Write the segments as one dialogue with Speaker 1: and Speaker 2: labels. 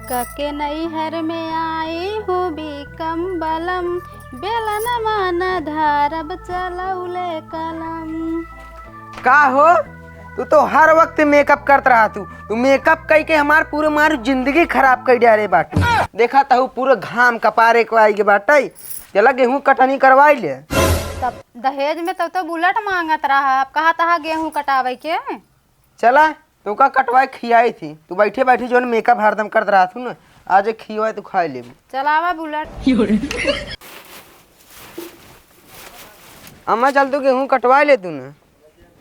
Speaker 1: कके नैहर में आई हूँ भी कम बलम, बेलन मान धारब चलौले कलम।
Speaker 2: का हो तू तो हर वक्त मेकअप करत रहा तू मेकअप कई के हमार पूरे मारू जिंदगी खराब कर दिया रे बाटू। देखा तहु पूरे घाम कपारे को आई के बाटे। चला गेहूं कटनी करवाई ले।
Speaker 1: तब दहेज में तो बुलेट मांगत रहा, अब कहा था गेहूं कटावे के।
Speaker 2: चला तो का कटवाई खियाई थी, तू बैठे बैठे जो मेकअप हरदम करत रहा तू ना, आज खियाई तू खाई ले।
Speaker 1: चलावा बुलेट।
Speaker 2: अम्मा चल तू गेहूं कटवाई ले तू ना।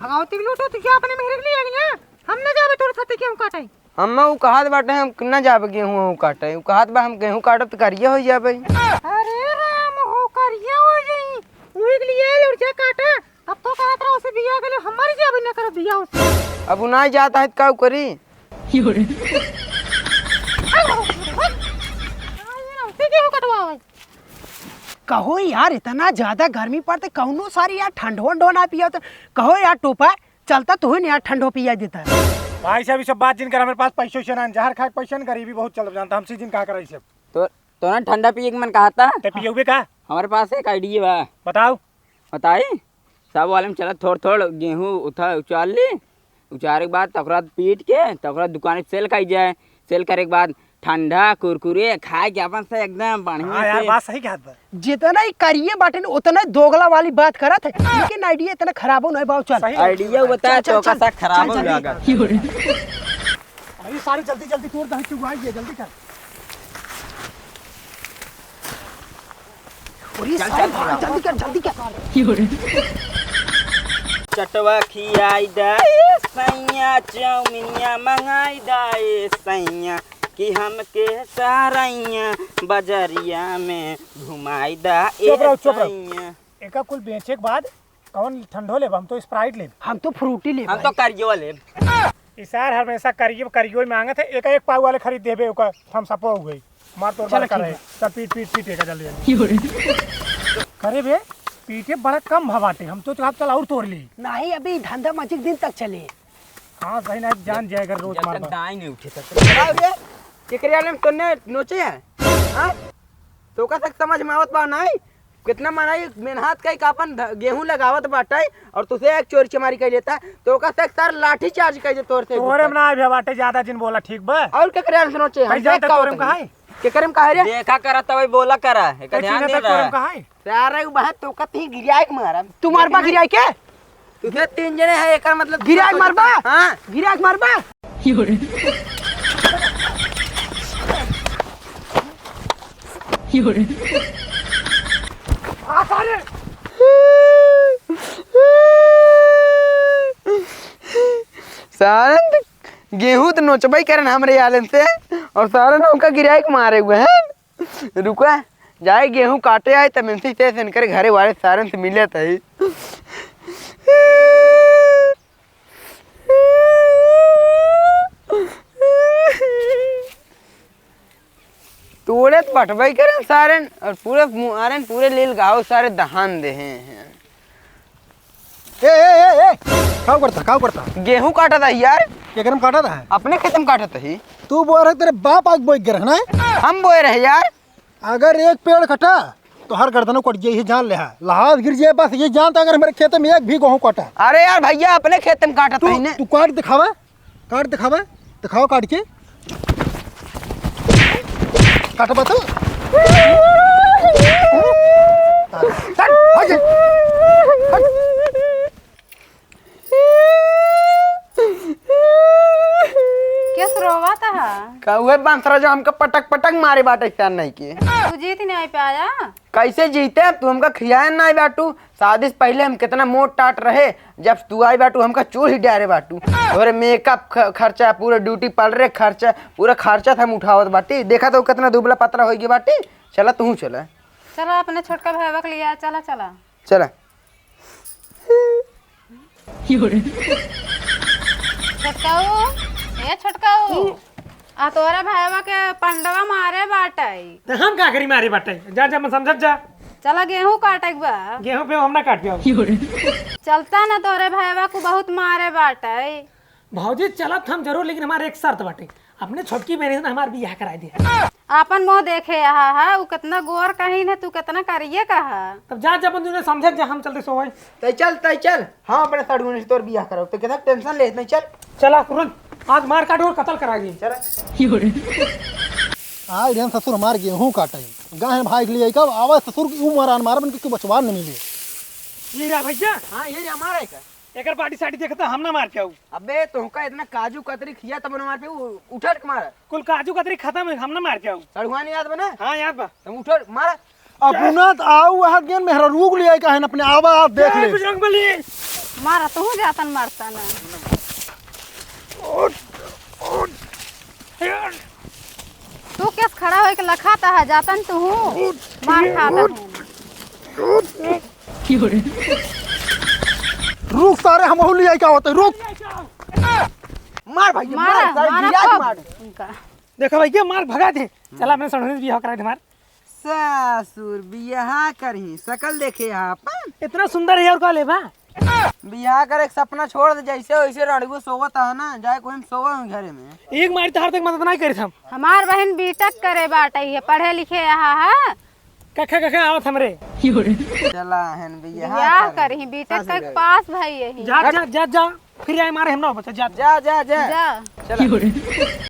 Speaker 3: भगावती लूटो तो क्या अपने मेरे लिए गया, हम न जावे तोर साथे गेहूं काटे।
Speaker 2: अम्मा वो कहत बाटे हम न जाबे गेहूं काटे, वो कहत बा हम गेहूं काटब त करिए हो जाबे।
Speaker 3: अरे राम हो करिए हो जाई, उही के लिए लड़ जा काटा। अब तो कहत रहा उसे बिया गेले हमारी जावे न करो बिया उसे।
Speaker 2: अब ना जाता है का करी।
Speaker 3: गेहूं कटवावे
Speaker 4: कहो यार इतना ज्यादा गर्मी पड़ते कौनो सारी यार ठंडो वंडो ना पिया तो कहो यार टोपा चलता तो यार ठंडो पिया देता है।
Speaker 5: भाई साहब सब बात जिन कर हमारे पास पैसे से ना जहर खा पैसा गरीबी बहुत चल जानता हम सीजन का करा सब
Speaker 6: तो ना ठंडा पिए के मन कहा था
Speaker 5: ते पियोगे का।
Speaker 6: हमारे पास एक आइडिया बा।
Speaker 5: बताओ
Speaker 6: बताई सब वाले में चला थोड़ थोड़ गेहूँ उचार ली, उचारे के बाद तकरा पीट के तकरा दुकान सेल खाई जाए, सेल करे के बाद ठंडा कुरकुरे खाए के अपन से एकदम बढ़िया
Speaker 5: यार
Speaker 6: से।
Speaker 5: बात सही कहत बा।
Speaker 4: जितना ही करिए बाटे न उतना ही दोगला वाली बात करत है, लेकिन आइडिया इतना खराब हो नहीं बाबू। चल
Speaker 5: सही
Speaker 6: आइडिया बता
Speaker 4: चल,
Speaker 6: तो
Speaker 4: चल,
Speaker 6: कैसा खराब
Speaker 4: चल,
Speaker 6: हो
Speaker 4: चल,
Speaker 6: जाएगा।
Speaker 5: अरे सारी जल्दी जल्दी तोड़ दही चुगाई है, जल्दी कर।
Speaker 4: जल्दी कर।
Speaker 6: चटवा खियाई दा सैया, चौमिनिया मंगाई दा सैया, कि हमके सारैया बजरिया में घुमाई दा
Speaker 5: चुप रहो, चुप रहो।
Speaker 6: सैया।
Speaker 5: एका कुल बेचे के बाद कौन ठंडो ले, हम तो स्प्राइट ले।
Speaker 4: हम तो फ्रूटी ले
Speaker 6: हम तो करियो ले।
Speaker 5: इसार हमेशा करियो करियो मांगे थे, एक पाव वाले खरीद देबे ओका हम सपो हो गई मार तोड़ बार करे। चल पीट पीट पीट का जल्दी करे बे पीटे बड़ा कम भवाटे, हम तो चाहत चल और तोड़ ली।
Speaker 4: नहीं अभी धंधा मजिक दिन तक चले।
Speaker 5: हां सही ना जान जाएगा रोज
Speaker 6: जब
Speaker 5: मार
Speaker 6: तक दाई नहीं उठे तब
Speaker 2: केकरिया ने तोने नोचे है हां तो का तक समझ में आवत बा नहीं कितना मनाई मेहनत कई कापन गेहूं लगावत बाटे और तुसे एक चोरी चमारी कर लेता तो का तक सर लाठी चार्ज कर दे तोरते
Speaker 5: तोरे में ना भवाटे ज्यादा जिन बोला ठीक बा।
Speaker 2: और केकरिया ने नोचे
Speaker 5: भाई जान तोरे में कहा है,
Speaker 2: केकरे में कहा रे
Speaker 6: देखा करा तब बोला करा एक ध्यान दे
Speaker 5: तोरे
Speaker 6: रहा
Speaker 5: में कहा है।
Speaker 2: यार एक बात तो कती गिराई के मारा
Speaker 4: तू मारबा गिराई के
Speaker 2: तुसे तीन जने है एकर मतलब
Speaker 4: गिराई के मारबा।
Speaker 2: हां
Speaker 4: गिराई के मारबा।
Speaker 2: सारन गेहूं तो नोचबई करन हमरे आलन से और सारन हमका गिराई के मारे हुए हैं। रुका जाए गेहूं काटे आए तब इनसे स्टेशन करे घरे वाले सारन से मिले थे। तोड़े तो बटबई करन सारन और पूरे मुआरन पूरे लील गाँव सारे दहान दे हैं।
Speaker 5: ए काऊ करता
Speaker 2: गेहूं काटा था यार,
Speaker 5: एकरम काटा था
Speaker 2: अपने खेत में काटा था ही।
Speaker 5: तू बोल रहा तेरे बाप आग बोई गिर ना।
Speaker 2: हम बोए रहे यार,
Speaker 5: अगर एक पेड़ कटा तो हर गर्दनों कट जाए, जान ले लहाज गिर जाए बस ये जानता। अगर मेरे खेत में एक भी गेहूं काटा।
Speaker 2: अरे यार भैया अपने खेत में काटा था ही ने।
Speaker 5: तू काट दिखावा, दिखाओ काट के काट बता।
Speaker 1: क्या रोवा था?
Speaker 2: कौए बांसरा जो हमका पटक पटक मारे बाटे क्या नहीं के।
Speaker 1: तू जीत नहीं पाया।
Speaker 2: कैसे जीते तू हमका खियाए नहीं बाटू। शादी से पहले हम कितना मोट टाट रहे, जब तू आई बाटू हमका चूर ही डारे बाटू। और मेकअप खर्चा पूरा ड्यूटी पड़ रहे खर्चा पूरा खर्चा था हम उठावत बाटी। देखा तो कितना दुबला पतला हो गया बाटी। चला तू चला
Speaker 1: चला अपने छोटका भैया के लिया चला चला
Speaker 2: चला।
Speaker 1: छोटकाऊ ए छोटकाऊ आ तोरा भैया के पंडवा मारे बाटे।
Speaker 5: तो हम का करी मारे बाटे, जा जा मैं समझ जा।
Speaker 1: चला गेहूं काटे बा।
Speaker 5: गेहूं पे हम ना काट पिया।
Speaker 1: चलता ना तोरे भैया को बहुत मारे बाटे।
Speaker 7: भौजी चलत हम जरूर, लेकिन हमारे एक शर्त बाटे,
Speaker 5: अपने छोटकी बहन ने हमार बियाह करा दिया।
Speaker 1: आपन मुँह देखे यहाँ है, वो कितना गोर कहीं है, तू कितना करिए कहा।
Speaker 5: तब जा जब तुमने समझ जा हम चलते सोए।
Speaker 2: तई चल हम अपने सड़गुन से तोर बियाह करो तो कितना टेंशन ले नहीं चल।
Speaker 5: चला तुरंत आज मार काट और कत्ल करा दी।
Speaker 2: चल
Speaker 7: आए रे ससुर हमार गेहूं काटे गाय भाई के लिए कब आवा ससुर की उमर मार बन के बचवान नहीं मिले।
Speaker 5: ये रहा भैया,
Speaker 2: हां ये हमारा है का
Speaker 5: एकर पार्टी साड़ी देखता हम ना मार के आऊ।
Speaker 2: अबे तुमका इतना काजू कतरी खिया तब मार पे उठट के मार।
Speaker 5: कुल काजू कतरी खत्म है, हम ना मार के आऊ।
Speaker 2: सड़गुन याद बना।
Speaker 5: हां याद बा।
Speaker 2: तुम उठट मार।
Speaker 7: अपना आऊ वहां गेन मेहरा रूग ले का है अपने आवा आप देख ले।
Speaker 5: बजरंग बली
Speaker 1: मारा तू जातन मारता ना। तू कैस खड़ा होके लखाता है, जातन तू मार खाता हूँ।
Speaker 7: रुक सारे हम ले का होते रुक।
Speaker 2: मार भाई
Speaker 1: मारा मारा
Speaker 2: मार।
Speaker 1: उनका
Speaker 5: देखो भैया मार भगा दे। चला अपने सड़गुन से बियाह करा दे हमार।
Speaker 2: ससुर बियाह करही शकल देखे अपन।
Speaker 5: इतना सुंदर है और का लेबा।
Speaker 2: बियाह करे सपना छोड़ दे जैसे वैसे रणगु सोवत है ना, जाए कोई हम सोवा घरे में।
Speaker 5: एक मारी तहार तक मदद नहीं करी हम।
Speaker 1: हमार बहन बीटेक करे बाटे है, पढ़े लिखे यहाँ है।
Speaker 5: कखा आवत हमरे।
Speaker 2: चला हन
Speaker 1: बियाह करही बीटेक के पास भाई यही।
Speaker 5: जा जा जा जा फिर आए मारे हम ना बचा। जा
Speaker 2: जा जा जा
Speaker 1: जा
Speaker 2: चला।